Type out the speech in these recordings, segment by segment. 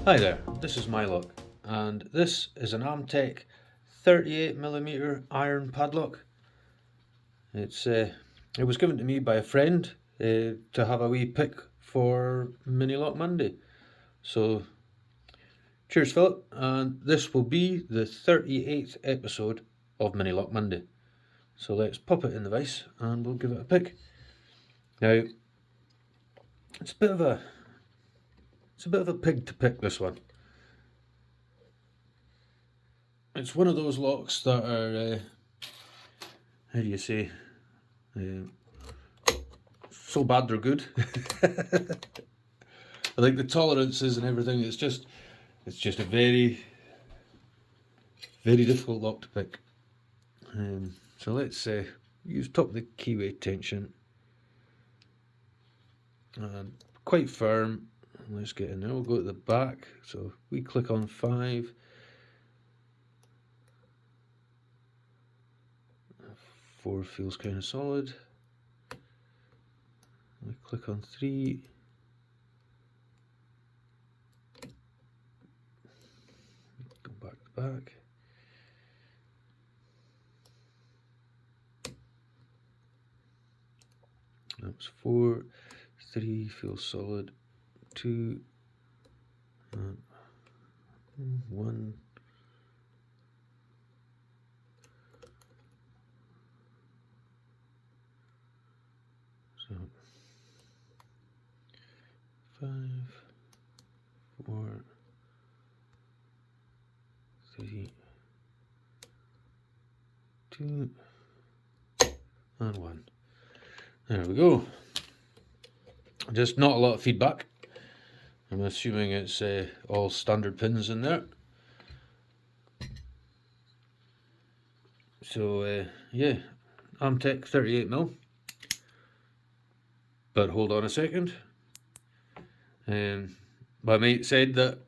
Hi there, this is Mylock, and this is an Amtech 38mm iron padlock. It was given to me by a friend to have a wee pick for Mini Lock Monday. So, cheers, Philip, and this will be the 38th episode of Mini Lock Monday. So let's pop it in the vise and we'll give it a pick. Now, it's a bit of a pig to pick, this one. It's one of those locks that are, how do you say, so bad they're good. I think the tolerances and everything, it's just a very, very difficult lock to pick. So let's use top of the keyway tension. And quite firm. Let's get in there. We'll go to the back. So we click on 5. 4 feels kind of solid. We click on 3. Go back to back. That was 4. 3 feels solid. 2. 1. So 5, 4, 3, 2, and 1. There we go. Just not a lot of feedback. I'm assuming it's all standard pins in there. So yeah, Amtech 38mm. But hold on a second. My mate said that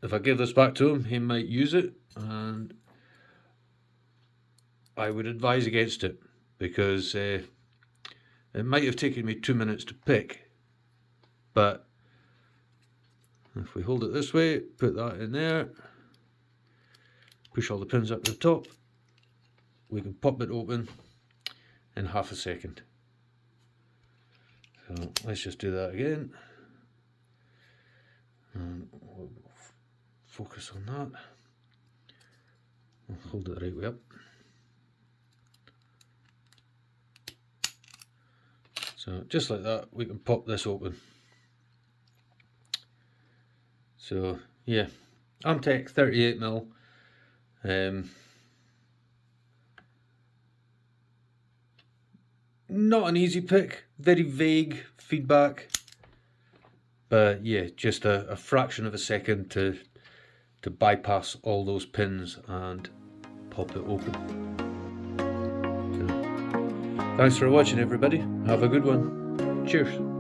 if I give this back to him, he might use it, and I would advise against it, because it might have taken me 2 minutes to pick, but if we hold it this way, put that in there, push all the pins up to the top, we can pop it open in half a second. So let's just do that again. And we'll focus on that. We'll hold it the right way up. So just like that, we can pop this open. So yeah, Amtech 38mm. Not an easy pick, very vague feedback, but yeah, just a fraction of a second to bypass all those pins and pop it open. So, thanks for watching, everybody. Have a good one. Cheers.